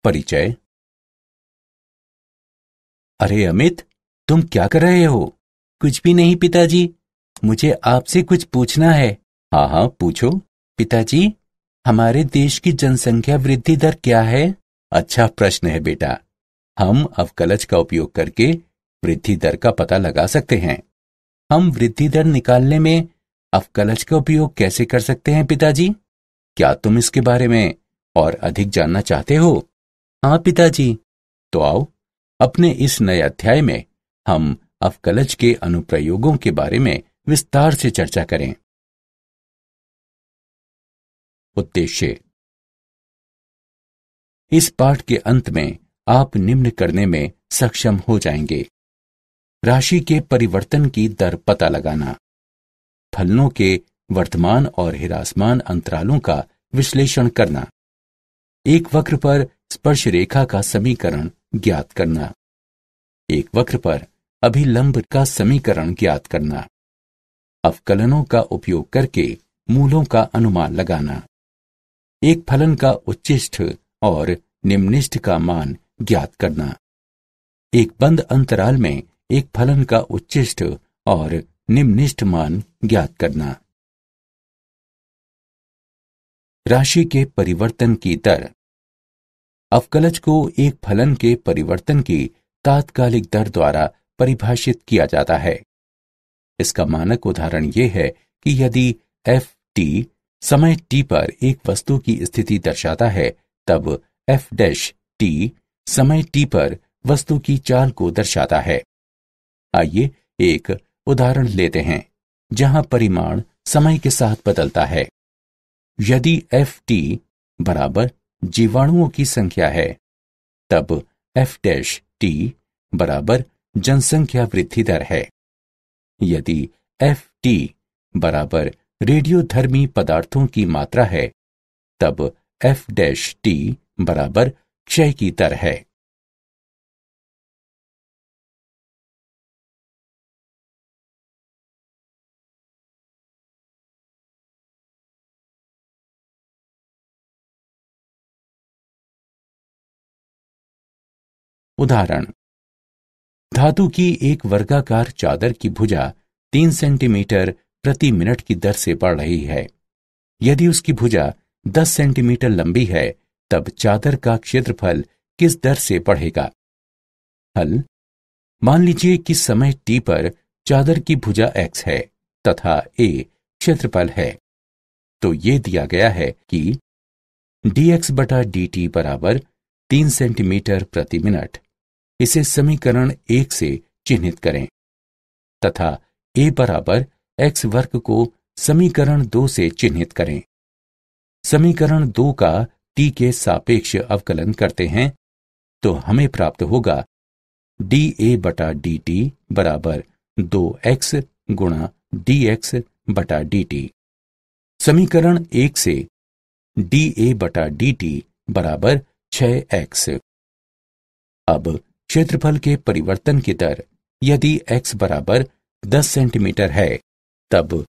परिचय। अरे अमित, तुम क्या कर रहे हो? कुछ भी नहीं पिताजी, मुझे आपसे कुछ पूछना है। हाँ हाँ, पूछो। पिताजी, हमारे देश की जनसंख्या वृद्धि दर क्या है? अच्छा प्रश्न है बेटा। हम अवकलज का उपयोग करके वृद्धि दर का पता लगा सकते हैं। हम वृद्धि दर निकालने में अवकलज का उपयोग कैसे कर सकते हैं पिताजी? क्या तुम इसके बारे में और अधिक जानना चाहते हो? हाँ पिताजी। तो आओ, अपने इस नए अध्याय में हम अवकलज के अनुप्रयोगों के बारे में विस्तार से चर्चा करें। उद्देश्य। इस पाठ के अंत में आप निम्न करने में सक्षम हो जाएंगे: राशि के परिवर्तन की दर पता लगाना, फलनों के वर्तमान और ह्रासमान अंतरालों का विश्लेषण करना, एक वक्र पर स्पर्श रेखा का समीकरण ज्ञात करना, एक वक्र पर अभिलंब का समीकरण ज्ञात करना, अवकलनों का उपयोग करके मूलों का अनुमान लगाना, एक फलन का उच्चिष्ट और निम्निष्ठ का मान ज्ञात करना, एक बंद अंतराल में एक फलन का उच्चिष्ट और निम्निष्ठ मान ज्ञात करना। राशि के परिवर्तन की दर। अवकलज को एक फलन के परिवर्तन की तात्कालिक दर द्वारा परिभाषित किया जाता है। इसका मानक उदाहरण यह है कि यदि एफ टी समय t पर एक वस्तु की स्थिति दर्शाता है, तब एफ डैश टी समय t पर वस्तु की चाल को दर्शाता है। आइए एक उदाहरण लेते हैं जहां परिमाण समय के साथ बदलता है। यदि एफ टी बराबर जीवाणुओं की संख्या है, तब एफ डैश टी बराबर जनसंख्या वृद्धि दर है। यदि एफ टी बराबर रेडियोधर्मी पदार्थों की मात्रा है, तब एफ डैश टी बराबर क्षय की दर है। उदाहरण: धातु की एक वर्गाकार चादर की भुजा 3 सेंटीमीटर प्रति मिनट की दर से बढ़ रही है। यदि उसकी भुजा 10 सेंटीमीटर लंबी है, तब चादर का क्षेत्रफल किस दर से बढ़ेगा? हल: मान लीजिए कि समय t पर चादर की भुजा x है तथा a क्षेत्रफल है। तो ये दिया गया है कि dx बटा dt बराबर 3 सेंटीमीटर प्रति मिनट। इसे समीकरण 1 से चिन्हित करें तथा a बराबर x वर्ग को समीकरण 2 से चिन्हित करें। समीकरण 2 का t के सापेक्ष अवकलन करते हैं तो हमें प्राप्त होगा dA बटा dt बराबर 2x गुणा dx बटा dt। समीकरण 1 से dA बटा dt बराबर 6x। अब क्षेत्रफल के परिवर्तन की दर। यदि x बराबर 10 सेंटीमीटर है, तब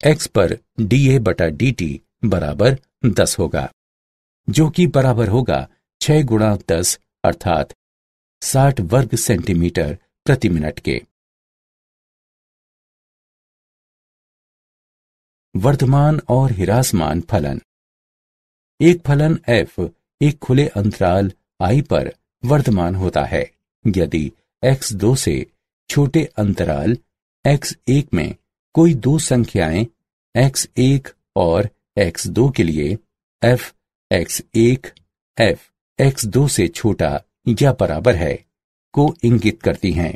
x पर dA बटा dt बराबर 10 होगा, जो कि बराबर होगा 6 गुणा 10 अर्थात 60 वर्ग सेंटीमीटर प्रति मिनट के। वर्धमान और ह्रासमान फलन। एक फलन f एक खुले अंतराल I पर वर्धमान होता है यदि x2 से छोटे अंतराल x1 में कोई दो संख्याएं x1 और x2 के लिए f x1 f x2 से छोटा या बराबर है को इंगित करती हैं।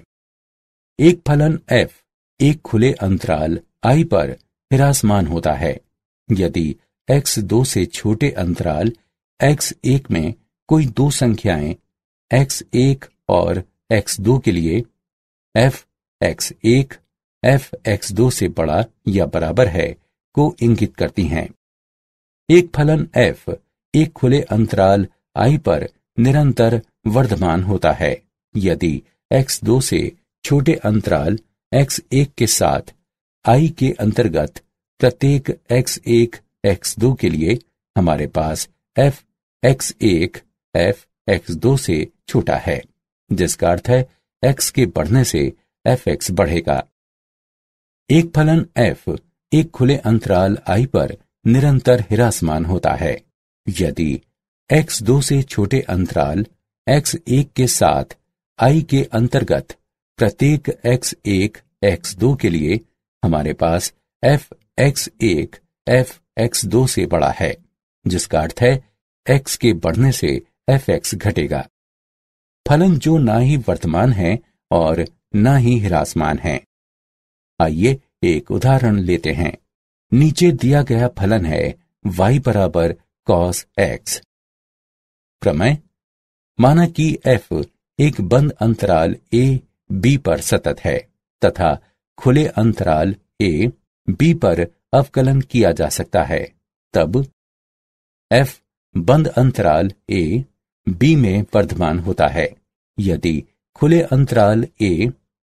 एक फलन f एक खुले अंतराल I पर ह्रासमान होता है यदि x2 से छोटे अंतराल x1 में कोई दो संख्याएं x1 और x2 के लिए f x1 f x2 से बड़ा या बराबर है को इंगित करती हैं। एक फलन f एक खुले अंतराल I पर निरंतर वर्धमान होता है यदि x2 से छोटे अंतराल x1 के साथ I के अंतर्गत प्रत्येक x1 x2 के लिए हमारे पास f x1 f x2 से छोटा है, जिसका अर्थ है x के बढ़ने से fx बढ़ेगा। एक फलन f एक खुले अंतराल i पर निरंतर ह्रासमान होता है। यदि x2 से छोटे अंतराल x1 के साथ i के अंतर्गत प्रत्येक x1 x2 के लिए हमारे पास fx1 fx2 से बड़ा है, जिसका अर्थ है x के बढ़ने से fx घटेगा। फलन जो ना ही वर्तमान है और ना ही ह्रासमान है। आइए एक उदाहरण लेते हैं। नीचे दिया गया फलन है y बराबर cos x। प्रमेय: माना कि f एक बंद अंतराल a b पर सतत है तथा खुले अंतराल a b पर अवकलन किया जा सकता है, तब f बंद अंतराल a b में वर्धमान होता है यदि खुले अंतराल a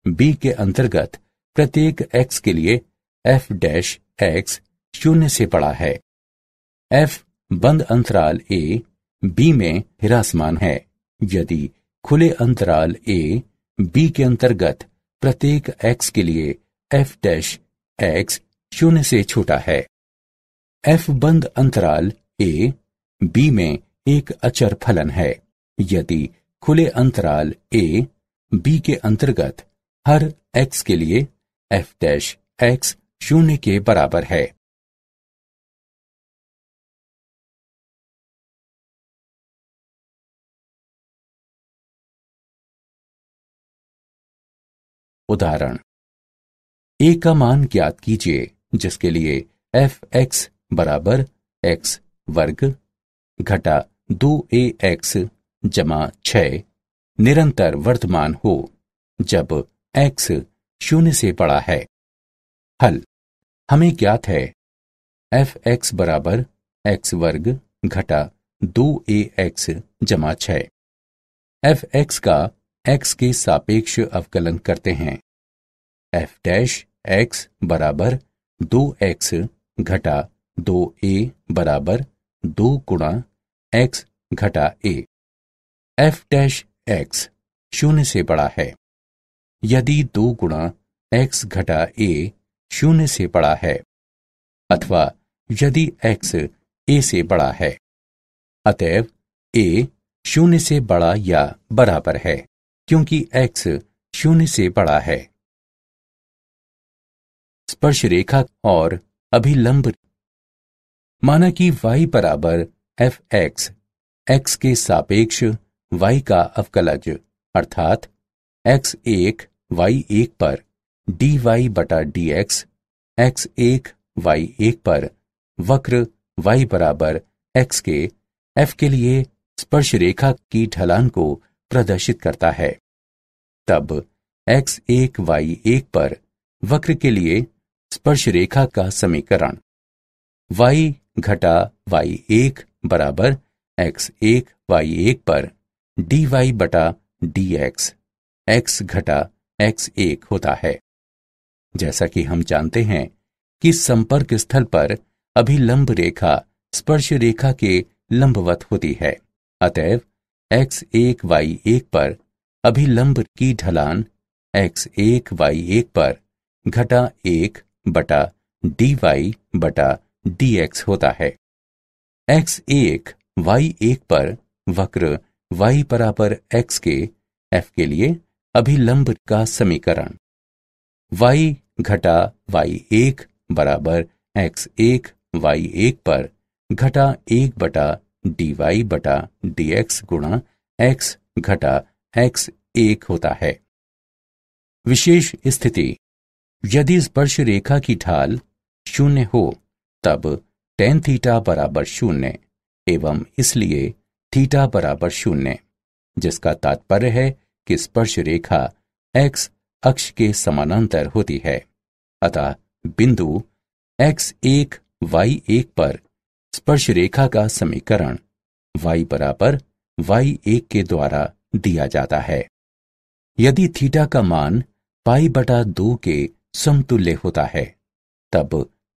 b के अंतर्गत प्रत्येक x के लिए f डैश x 0 से बड़ा है। f बंद अंतराल a b में ह्रासमान है यदि खुले अंतराल a b के अंतर्गत प्रत्येक x के लिए f डैश x 0 से छोटा है। f बंद अंतराल a b में एक अचर फलन है यदि खुले अंतराल a b के अंतर्गत हर x के लिए f डैश x 0 के बराबर है। उदाहरण: a का मान ज्ञात कीजिए जिसके लिए fx बराबर x वर्ग घटा 2ax जमा 6 निरंतर वर्तमान हो जब x 0 से बड़ा है। हल: हमें ज्ञात है fx बराबर x वर्ग घटा 2ax जमा 6। fx का x के सापेक्ष अवकलन करते हैं। f डैश x बराबर 2x घटा 2a बराबर 2 गुणा x घटा a। f डैश x 0 से बड़ा है यदि 2 गुणा x घटा a 0 से बड़ा है अथवा यदि x a से बड़ा है। अतएव a 0 से बड़ा या बराबर है क्योंकि x 0 से बड़ा है। स्पर्श रेखा और अभिलंब: माना कि y बराबर fx x के सापेक्ष y का अवकलज अर्थात x1 y1 पर dy बटा dx x1 y1 पर वक्र y बराबर x के f के लिए स्पर्श रेखा की ढलान को प्रदर्शित करता है। तब x1 y1 पर वक्र के लिए स्पर्श रेखा का समीकरण y घटा y1 बराबर x1 y1 पर dy बटा dx x घटा x1 होता है। जैसा कि हम जानते हैं कि संपर्क स्थल पर अभिलंब रेखा स्पर्श रेखा के लंबवत होती है, अतएव x1 y1 पर अभिलंब की ढलान x1 y1 पर घटा 1 बटा dy बटा dx होता है। x1 y1 पर वक्र y बराबर x के f के लिए अभिलंब का समीकरण y घटा y1 बराबर x1 y1 पर घटा 1 बटा dy बटा dx गुणा x घटा x1 होता है। विशेष स्थिति: यदि स्पर्श रेखा की ढाल 0 हो तब tan थीटा बराबर 0 एवं इसलिए थीटा बराबर 0, जिसका तात्पर्य है कि स्पर्श रेखा x अक्ष के समानांतर होती है। अतः बिंदु x1 y1 पर स्पर्श रेखा का समीकरण y बराबर y1 के द्वारा दिया जाता है। यदि थीटा का मान पाई बटा 2 के समतुल्य होता है तब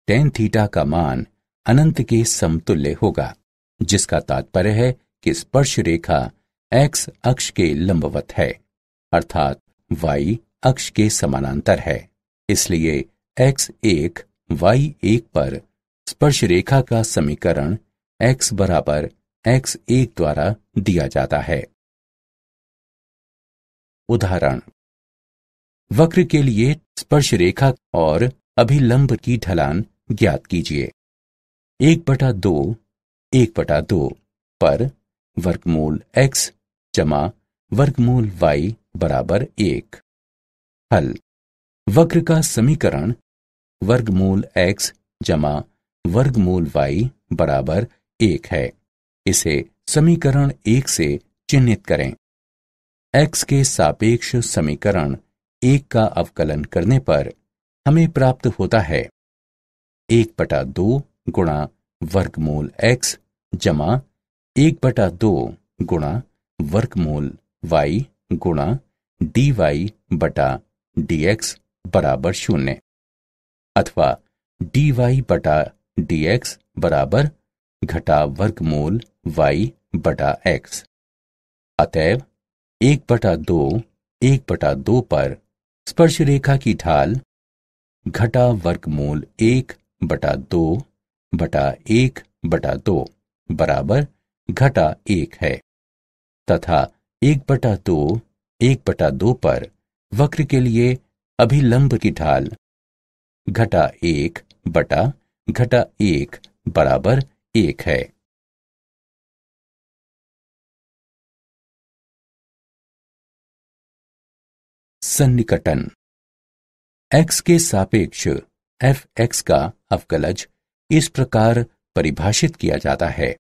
tan थीटा का मान अनंत के समतुल्य होगा, जिसका तात्पर्य है कि स्पर्श रेखा एक्स अक्ष के लंबवत है, अर्थात वाई अक्ष के समानांतर है। इसलिए x1 y1 पर स्पर्श रेखा का समीकरण x बराबर x1 द्वारा दिया जाता है। उदाहरण, वक्र के लिए स्पर्श रेखा और अभिलंब की ढलान ज्ञात कीजिए। 1/2 पर वर्गमूल x जमा वर्गमूल y बराबर 1। हल, वक्र का समीकरण वर्गमूल x जमा वर्गमूल y बराबर 1 है। इसे समीकरण 1 से चिह्नित करें। x के सापेक्ष समीकरण 1 का अवकलन करने पर हमें प्राप्त होता है 1/2 गुणा वर्गमूल x जमा 1/2 गुणा वर्गमूल y गुणा dy बटा dx बराबर 0, अथवा dy बटा dx बराबर घटा वर्गमूल y बटा x। अतएव 1/2 पर स्पर्श रेखा की ढाल घटा वर्गमूल 1/2 बटा 1/2 बराबर घटा 1 है, तथा 1/2 पर वक्र के लिए अभिलंब की ढाल घटा 1 बटा घटा 1 बराबर 1 है। सन्निकटन। x के सापेक्ष fx का अवकलज इस प्रकार परिभाषित किया जाता है।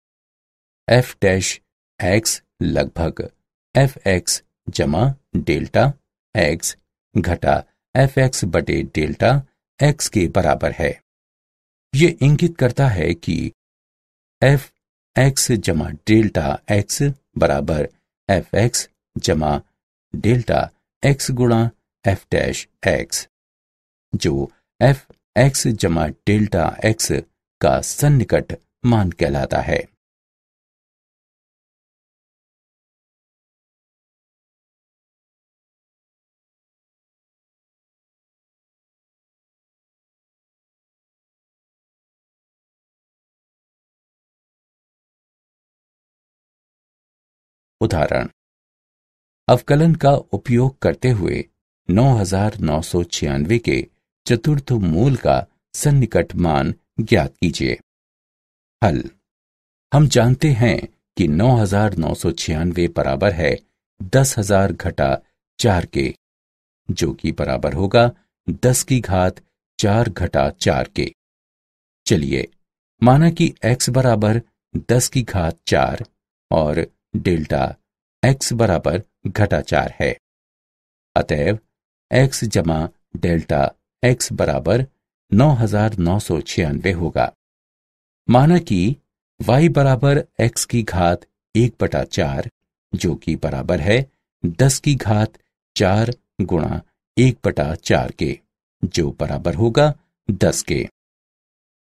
f डैश x लगभग fx जमा डेल्टा x घटा fx बटे डेल्टा x के बराबर है। ये इंगित करता है कि fx जमा डेल्टा x बराबर fx जमा डेल्टा x गुणा f डैश x, जो fx जमा डेल्टा x का सन्निकट मान कहलाता है। उदाहरण, अवकलन का उपयोग करते हुए 9996 के चतुर्थ मूल का सन्निकट मान ज्ञात कीजिए। हल, हम जानते हैं कि 9996 बराबर है 10,000 घटा 4 के, जो कि बराबर होगा 10 की घात 4 घटा 4 के। चलिए माना कि x बराबर 10 की घात 4 और डेल्टा x बराबर घटा 4 है। अतएव x जमा डेल्टा x बराबर 9996 होगा। माना कि y बराबर x की घात 1/4, जो कि बराबर है 10 की घात 4 गुणा 1/4 के, जो बराबर होगा 10 के।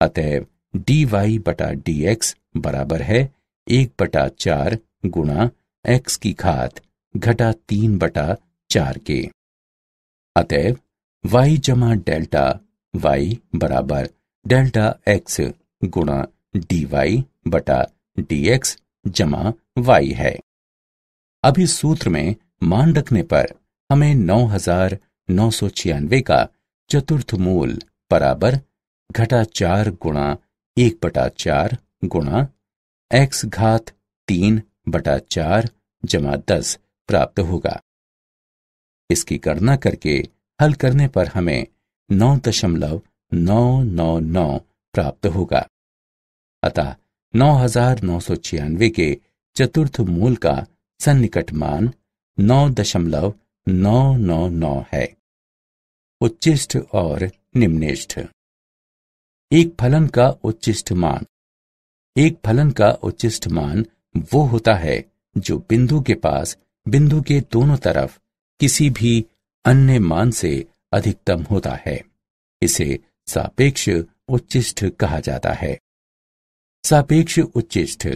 अतएव dy बटा dx बराबर है 1/4 गुणा x की घात घटा 3/4 के। अतएव y जमा डेल्टा y बराबर डेल्टा x गुणा dy बटा dx जमा y है। अब इस सूत्र में मान रखने पर हमें 9996 का चतुर्थ मूल बराबर घटा 4 गुणा 1/4 गुणा x घात 3/4 जमा 10 प्राप्त होगा। इसकी गणना करके हल करने पर हमें 9.999 प्राप्त होगा। अतः 9996 के चतुर्थ मूल का सन्निकट मान 9.999 है। उच्चिष्ठ और निम्निष्ठ। एक फलन का उच्चिष्ठ मान वो होता है जो बिंदु के पास बिंदु के दोनों तरफ किसी भी अन्य मान से अधिकतम होता है। इसे सापेक्ष उच्चिष्ठ कहा जाता है। सापेक्ष उच्चिष्ठ,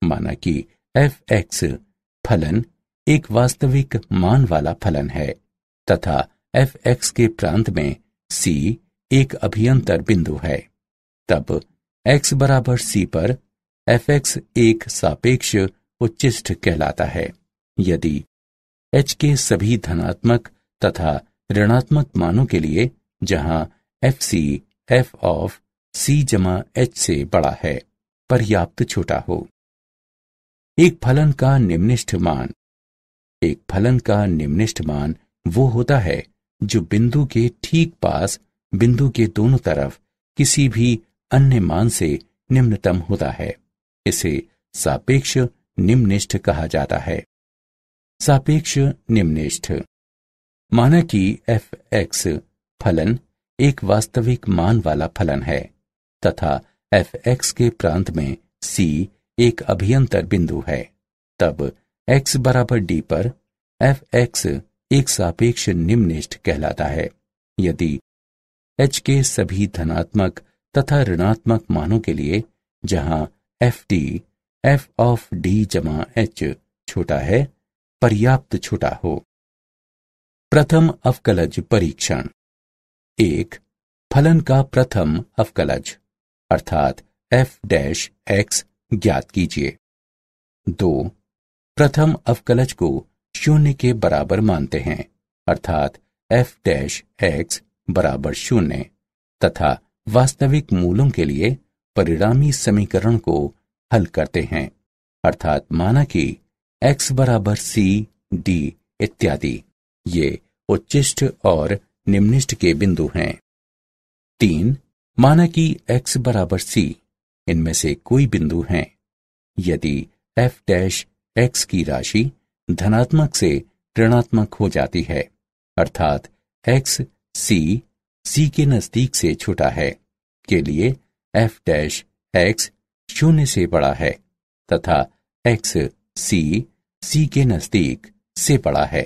माना कि fx फलन एक वास्तविक मान वाला फलन है तथा f(x) के प्रांत में c एक अभियंतर बिंदु है, तब x बराबर c पर f(x) एक सापेक्ष उच्चिष्ट कहलाता है यदि h के सभी धनात्मक तथा ऋणात्मक मानों के लिए जहां fc f ऑफ c जमा h से बड़ा है पर्याप्त छोटा हो। एक फलन का निम्निष्ठ मान वो होता है जो बिंदु के ठीक पास बिंदु के दोनों तरफ किसी भी अन्य मान से निम्नतम होता है। इसे सापेक्ष निम्निष्ठ कहा जाता है। सापेक्ष निम्निष्ठ माना कि f(x) फलन एक वास्तविक मान वाला फलन है तथा f(x) के प्रांत में c एक अभियंतर बिंदु है, तब x बराबर d पर f(x) एक सापेक्ष निम्निष्ठ कहलाता है यदि h के सभी धनात्मक तथा ऋणात्मक मानों के लिए जहां ft f ऑफ d जमा h छोटा है पर्याप्त छोटा हो। प्रथम अवकलज परीक्षण। 1. फलन का प्रथम अवकलज अर्थात f(x) ज्ञात कीजिए। 2. प्रथम अवकलज को शून्य के बराबर मानते हैं अर्थात f(x) बराबर 0 तथा वास्तविक मूलों के लिए परिणामी समीकरण को हल करते हैं अर्थात माना कि x बराबर c d इत्यादि ये उच्चिष्ट और निम्निष्ठ के बिंदु हैं। 3. माना कि x बराबर c इनमें से कोई बिंदु हैं यदि f(x) की राशि धनात्मक से ऋणात्मक हो जाती है अर्थात x c के नजदीक से छोटा है के लिए f(x) 0 से बड़ा है तथा x c के नजदीक से बड़ा है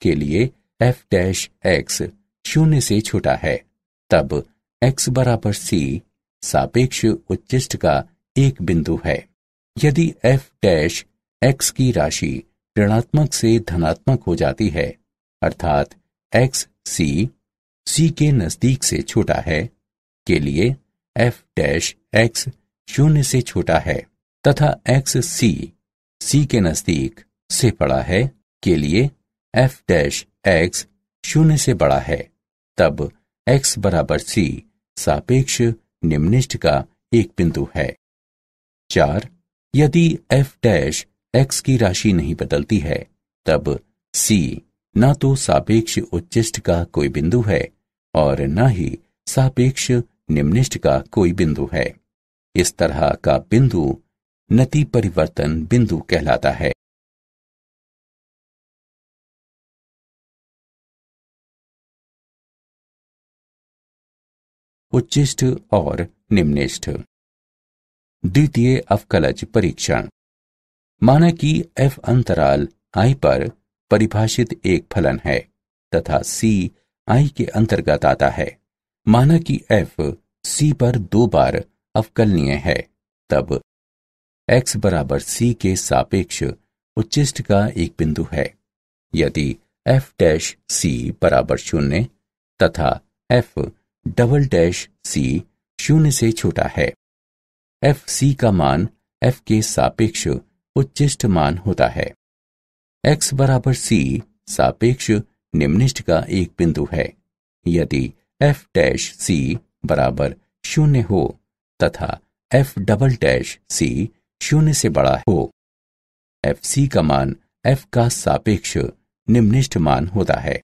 के लिए f(x) 0 से छोटा है, तब x बराबर c सापेक्ष उच्चिष्ट का एक बिंदु है। यदि f(x) की राशि ऋणात्मक से धनात्मक हो जाती है अर्थात x c के नजदीक से छोटा है के लिए f(x) 0 से छोटा है तथा x c के नजदीक से बड़ा है के लिए f(x) 0 से बड़ा है, तब x बराबर c सापेक्ष निम्निष्ठ का एक बिंदु है। 4. यदि f(x) की राशि नहीं बदलती है तब c न तो सापेक्ष उच्चिष्ट का कोई बिंदु है और न ही सापेक्ष निम्निष्ठ का कोई बिंदु है। इस तरह का बिंदु नति परिवर्तन बिंदु कहलाता है। उच्चिष्ट और निम्निष्ठ। द्वितीय अवकलज परीक्षण। माना कि f अंतराल I पर परिभाषित एक फलन है तथा c I के अंतर्गत आता है। माना कि f c पर 2 बार अवकलनीय है, तब x बराबर c के सापेक्ष उच्चिष्ट का एक बिंदु है। यदि f' बराबर 0 तथा f" c 0 से छोटा है, f का मान f के सापेक्ष उच्चिष्ट मान होता है। x बराबर c सापेक्ष निम्निष्ठ का एक बिंदु है यदि f' बराबर 0 हो तथा f" c 0 से बड़ा हो। fc का मान f का सापेक्ष निम्निष्ठ मान होता है।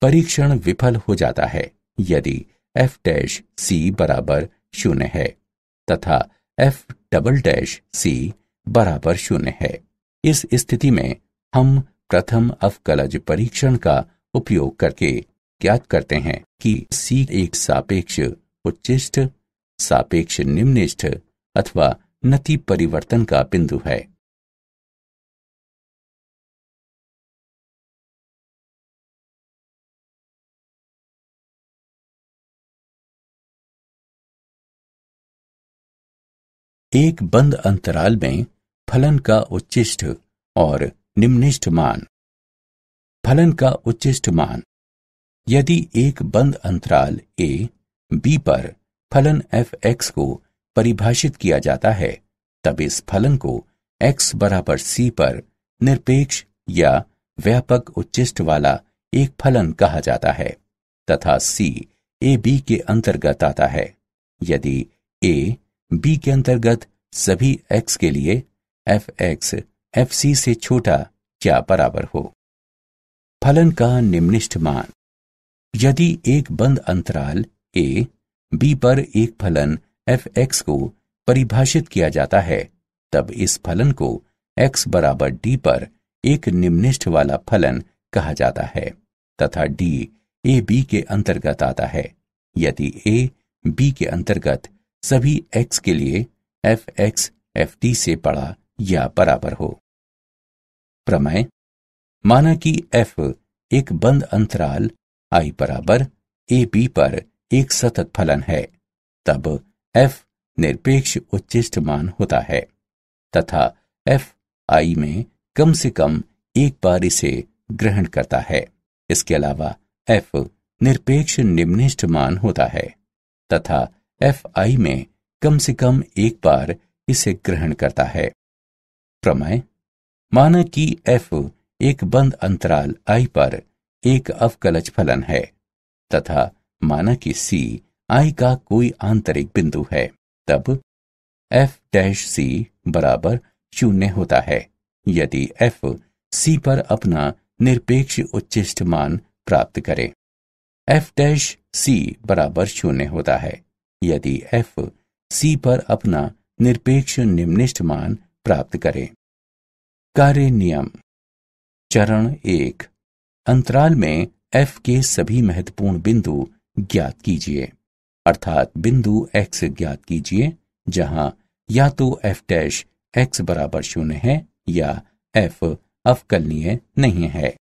परीक्षण विफल हो जाता है यदि f' बराबर 0 है तथा f" बराबर 0 है। इस स्थिति में हम प्रथम अवकलज परीक्षण का उपयोग करके ज्ञात करते हैं कि c एक सापेक्ष उच्चिष्ट, सापेक्ष निम्निष्ठ अथवा नति परिवर्तन का बिंदु है। एक बंद अंतराल में फलन का उच्चिष्ट और निम्निष्ठ मान। फलन का उच्चिष्ट मान। यदि एक बंद अंतराल a, b पर फलन f(x) को परिभाषित किया जाता है, तब इस फलन को x बराबर c पर निरपेक्ष या व्यापक उच्चिष्ट वाला एक फलन कहा जाता है तथा c a b के अंतर्गत आता है यदि a b के अंतर्गत सभी x के लिए f(x) fc से छोटा या बराबर हो। फलन का निम्निष्ठ मान। यदि एक बंद अंतराल a, b पर एक फलन f(x) को परिभाषित किया जाता है, तब इस फलन को x बराबर d पर एक निम्निष्ठ वाला फलन कहा जाता है तथा d a b के अंतर्गत आता है यदि a b के अंतर्गत सभी x के लिए f(x) ft से बड़ा या बराबर हो। प्रमेय। माना कि f एक बंद अंतराल I बराबर a b पर एक सतत फलन है, तब f निरपेक्ष उच्चिष्ट मान होता है तथा f I में कम से कम एक बार इसे ग्रहण करता है। इसके अलावा f निरपेक्ष निम्निष्ठ मान होता है तथा f I में कम से कम एक बार इसे ग्रहण करता है। प्रमेय। माना कि f एक बंद अंतराल I पर एक अवकलज फलन है तथा माना कि c I का कोई आंतरिक बिंदु है, तब f' c बराबर 0 होता है यदि f c पर अपना निरपेक्ष उच्चिष्ट मान प्राप्त करे। f' c बराबर 0 होता है यदि f c पर अपना निरपेक्ष निम्निष्ठ मान प्राप्त करे। कार्य नियम। चरण 1। अंतराल में f के सभी महत्वपूर्ण बिंदु ज्ञात कीजिए, अर्थात बिंदु x ज्ञात कीजिए जहां या तो f' x बराबर 0 है या f अवकलनीय नहीं है।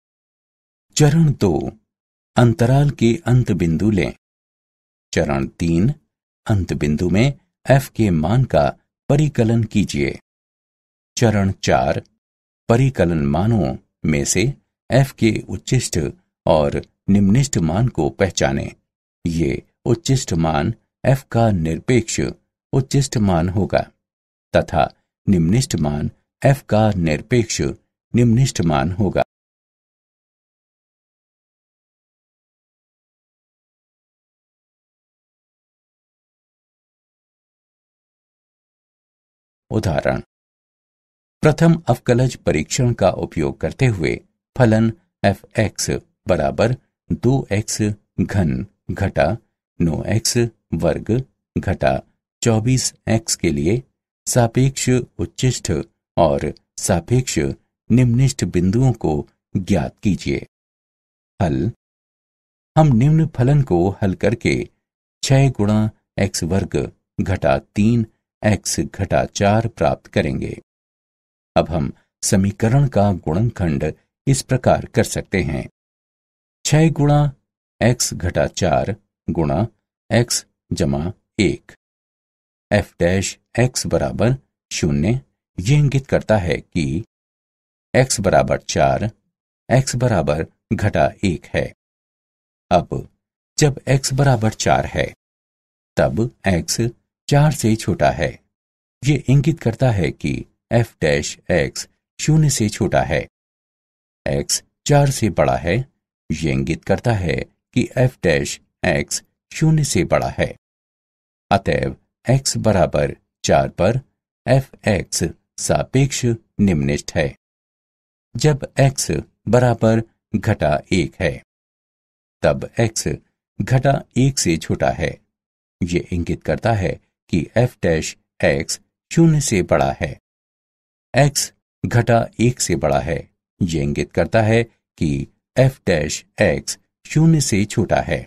चरण 2। अंतराल के अंत बिंदु लें। चरण 3। अंत बिंदु में f के मान का परिकलन कीजिए। चरण 4। परिकलन मानों में से f के उच्चिष्ट और निम्निष्ठ मान को पहचानें। ये उच्चिष्ट मान f का निरपेक्ष उच्चिष्ट मान होगा तथा निम्निष्ठ मान f का निरपेक्ष निम्निष्ठ मान होगा। उदाहरण। प्रथम अवकलज परीक्षण का उपयोग करते हुए फलन f(x) बराबर 2x घन घटा 9x वर्ग घटा 24x के लिए सापेक्ष उच्चिष्ट और सापेक्ष निम्निष्ठ बिंदुओं को ज्ञात कीजिए। हल। हम निम्न फलन को हल करके 6 गुणा x वर्ग घटा 3x घटा 4 प्राप्त करेंगे। अब हम समीकरण का गुणनखंड इस प्रकार कर सकते हैं। 6 गुणा x घटा 4 गुणा x जमा 1। f' बराबर 0 ये इंगित करता है कि x बराबर 4 x बराबर घटा 1 है। अब जब x बराबर 4 है, तब x 4 से छोटा है। ये इंगित करता है कि f' 0 से छोटा है। x 4 से बड़ा है। ये इंगित करता है कि f' 0 से बड़ा है। अतएव x बराबर 4 पर f(x) सापेक्ष निम्निष्ठ है। जब x बराबर घटा 1 है, तब x घटा 1 से छोटा है। ये इंगित करता है कि f' 0 से बड़ा है। x घटा 1 से बड़ा है। ये इंगित करता है कि f' 0 से छोटा है।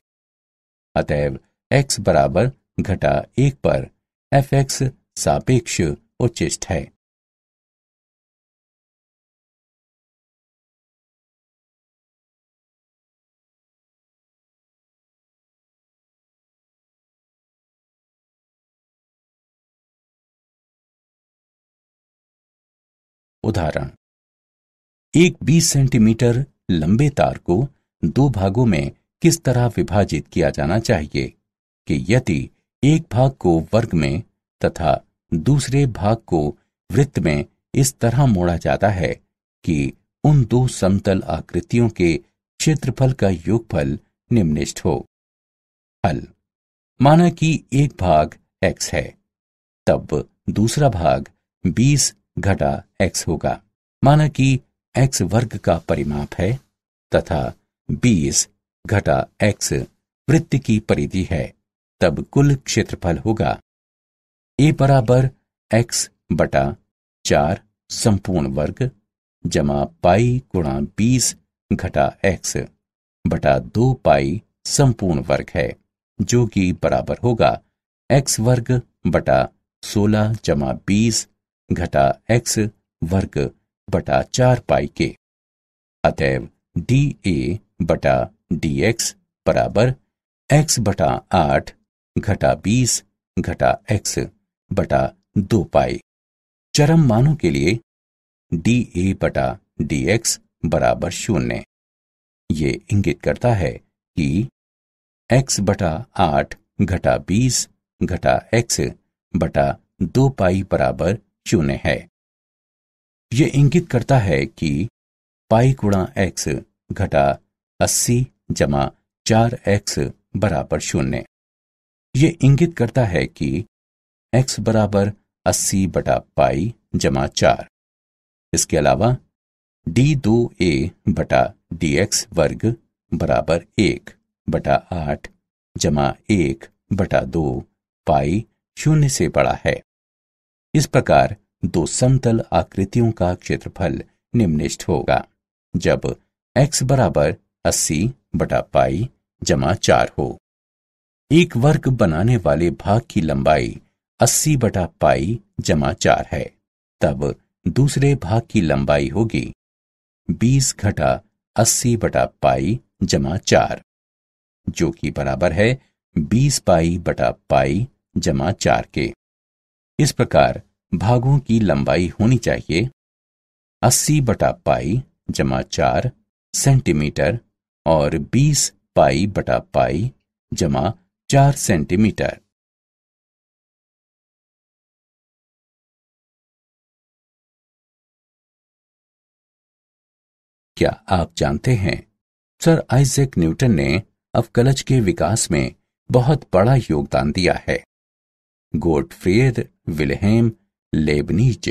अतएव x बराबर घटा 1 पर f(x) सापेक्ष उच्चिष्ट है। उदाहरण। एक 20 सेंटीमीटर लंबे तार को दो भागों में किस तरह विभाजित किया जाना चाहिए कि यदि एक भाग को वर्ग में तथा दूसरे भाग को वृत्त में इस तरह मोड़ा जाता है कि उन दो समतल आकृतियों के क्षेत्रफल का योगफल निम्नलिखित हो। हल। माना कि एक भाग x है, तब दूसरा भाग 20 घटा x होगा। माना कि x वर्ग का परिमाप है तथा 20 घटा x वृत्त की परिधि है, तब कुल क्षेत्रफल होगा a बराबर x बटा 4 संपूर्ण वर्ग जमा पाई गुणा 20 घटा x बटा 2 पाई संपूर्ण वर्ग है, जो कि बराबर होगा x वर्ग बटा 16 जमा 20 घटा x वर्ग बटा 4 पाई के। अतएव dA बटा dx बराबर x बटा 8 घटा 20 घटा x बटा 2 पाई। चरम मानों के लिए dA बटा dx बराबर 0। ये इंगित करता है कि x बटा 8 घटा 20 घटा x बटा 2 पाई बराबर 0 है। ये इंगित करता है कि पाई गुणा x घटा 80 जमा 4x बराबर 0। ये इंगित करता है कि x बराबर 80 बटा पाई जमा 4। इसके अलावा d2a बटा dx वर्ग बराबर 1 बटा 8 जमा 1 बटा 2 पाई 0 से बड़ा है। इस प्रकार दो समतल आकृतियों का क्षेत्रफल निम्नलिखित होगा जब x बराबर 80 बटा पाई जमा 4 हो। एक वर्ग बनाने वाले भाग की लंबाई 80 बटा पाई जमा 4 है, तब दूसरे भाग की लंबाई होगी 20 घटा 80 बटा पाई जमा 4, जो कि बराबर है 20 पाई बटा पाई जमा 4 के। इस प्रकार भागों की लंबाई होनी चाहिए 80 बटा पाई जमा 4 सेंटीमीटर और 20 पाई बटा पाई जमा 4 सेंटीमीटर। क्या आप जानते हैं सर आइजैक न्यूटन ने अवकलज के विकास में बहुत बड़ा योगदान दिया है। गोटफ्रीड विल्हेम लेबनिज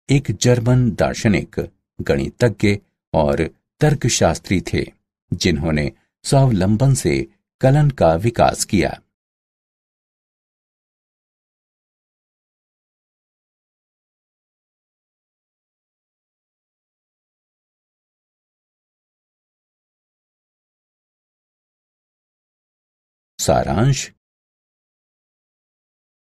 एक जर्मन दार्शनिक, गणितज्ञ और तर्कशास्त्री थे जिन्होंने स्वावलंबन से कलन का विकास किया। सारांश।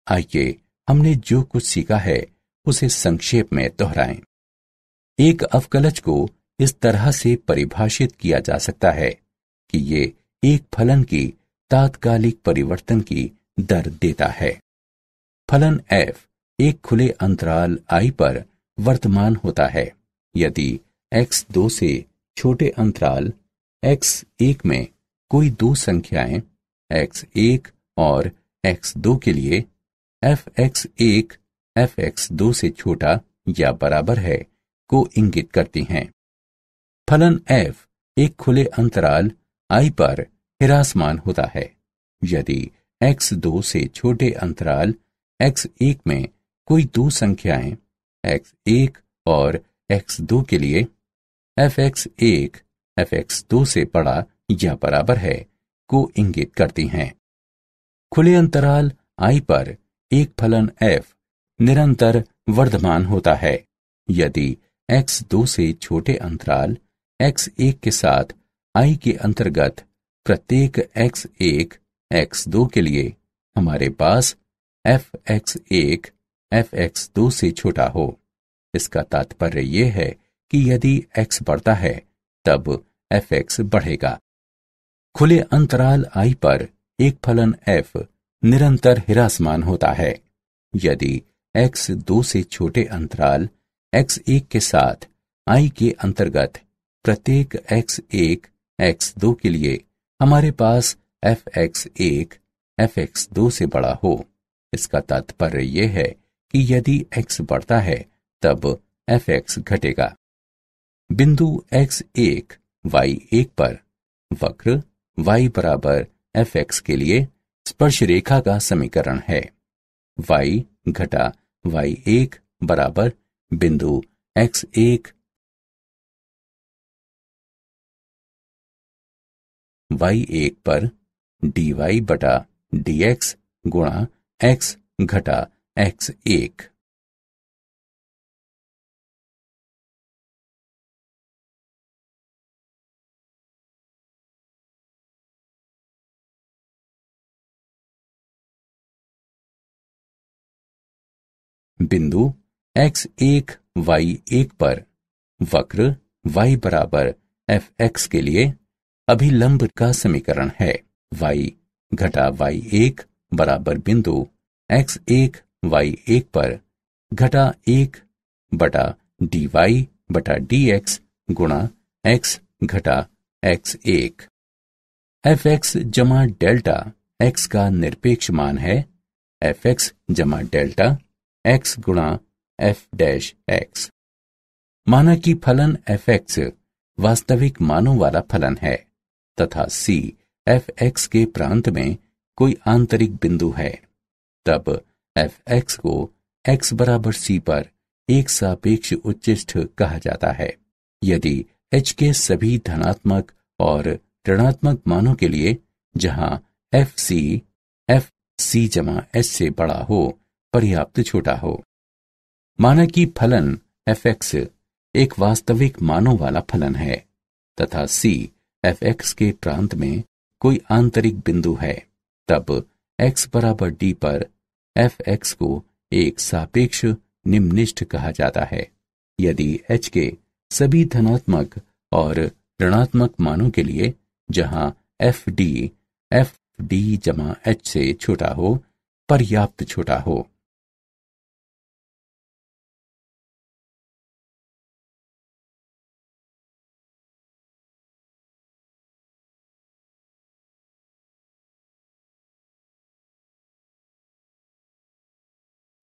आइए हमने जो कुछ सीखा है उसे संक्षेप में दोहराएं। एक अवकलज को इस तरह से परिभाषित किया जा सकता है कि ये एक फलन की तात्कालिक परिवर्तन की दर देता है। फलन f एक खुले अंतराल I पर वर्तमान होता है यदि x2 से छोटे अंतराल x1 में कोई दो संख्याएं x1 और x2 के लिए fx1 fx2 से छोटा या बराबर है को इंगित करती हैं। फलन f एक खुले अंतराल I पर हिरासमान होता है यदि x2 से छोटे अंतराल x1 में कोई दो संख्याएं x1 और x2 के लिए fx1 fx2 से बड़ा या बराबर है को इंगित करती हैं। खुले अंतराल I पर एक फलन f निरंतर वर्धमान होता है यदि x2 से छोटे अंतराल x1 के साथ I के अंतर्गत प्रत्येक x1 x2 के लिए हमारे पास fx1 fx2 से छोटा हो। इसका तात्पर्य यह है कि यदि x बढ़ता है तब fx बढ़ेगा। खुले अंतराल I पर एक फलन f निरंतर हिरासमान होता है यदि x2 से छोटे अंतराल x1 के साथ I के अंतर्गत प्रत्येक x1 x2 के लिए हमारे पास fx1 fx2 से बड़ा हो। इसका तात्पर्य यह है कि यदि x बढ़ता है तब fx घटेगा। बिंदु x1 y1 पर वक्र y बराबर fx के लिए स्पर्श रेखा का समीकरण है। y घटा y1 बराबर बिंदु x1 y1 पर dy बटा dx गुणा x घटा x1। बिंदु x1 y1 पर वक्र y बराबर fx के लिए अभिलंब का समीकरण है। y घटा y1 बराबर बिंदु x1 y1 पर घटा 1 बटा dy बटा dx गुणा x घटा x1। fx जमा डेल्टा x का निरपेक्ष मान है fx जमा डेल्टा x गुणा f डैश x। माना कि फलन fx वास्तविक मानों वाला फलन है तथा c fx के प्रांत में कोई आंतरिक बिंदु है, तब fx को x बराबर c पर एक सापेक्ष उच्चिष्ठ कहा जाता है। यदि h के सभी धनात्मक और ऋणात्मक मानों के लिए जहां fc जमा h से बड़ा हो पर्याप्त छोटा हो। माना कि फलन fx एक वास्तविक मानों वाला फलन है तथा c fx के प्रांत में कोई आंतरिक बिंदु है, तब x बराबर d पर fx को एक सापेक्ष निम्निष्ठ कहा जाता है। यदि h के सभी धनात्मक और ऋणात्मक मानों के लिए जहां fd जमा h से छोटा हो पर्याप्त छोटा हो।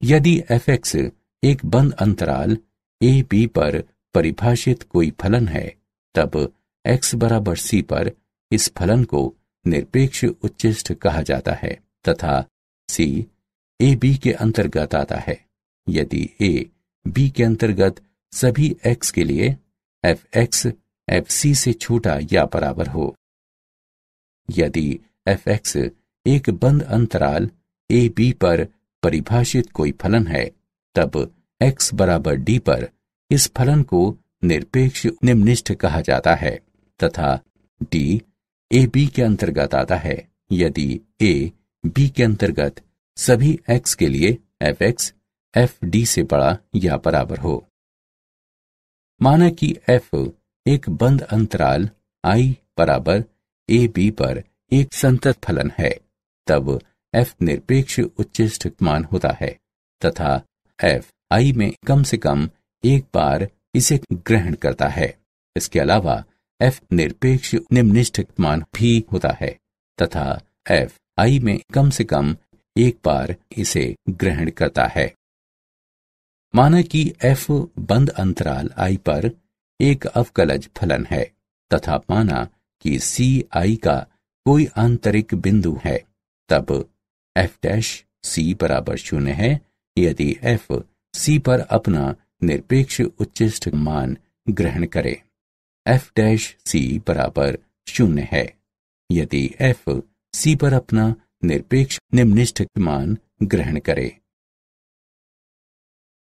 यदि fx एक बंद अंतराल a b पर परिभाषित कोई फलन है, तब x बराबर c पर इस फलन को निरपेक्ष उच्चिष्ठ कहा जाता है तथा c a b के अंतर्गत आता है। यदि a b के अंतर्गत सभी x के लिए fx fc से छोटा या बराबर हो। यदि fx एक बंद अंतराल a b पर परिभाषित कोई फलन है, तब x बराबर d पर इस फलन को निरपेक्ष निम्निष्ठ कहा जाता है तथा d a b के अंतर्गत आता है। यदि a b के अंतर्गत सभी x के लिए fx fd से बड़ा या बराबर हो। माना कि f एक बंद अंतराल I बराबर a b पर एक संतत फलन है, तब f निरपेक्ष उच्चिष्ठ मान होता है तथा f I में कम से कम एक बार इसे ग्रहण करता है। इसके अलावा f निरपेक्ष निम्निष्ठ मान भी होता है तथा f I में कम से कम एक बार इसे ग्रहण करता है। माना कि f बंद अंतराल I पर एक अवकलज फलन है तथा माना कि c I का कोई आंतरिक बिंदु है, तब f डैश c बराबर 0 है यदि f c पर अपना निरपेक्ष उच्चिष्ठ मान ग्रहण करे। f डैश c बराबर 0 है यदि f c पर अपना निरपेक्ष निम्निष्ठ मान ग्रहण करे।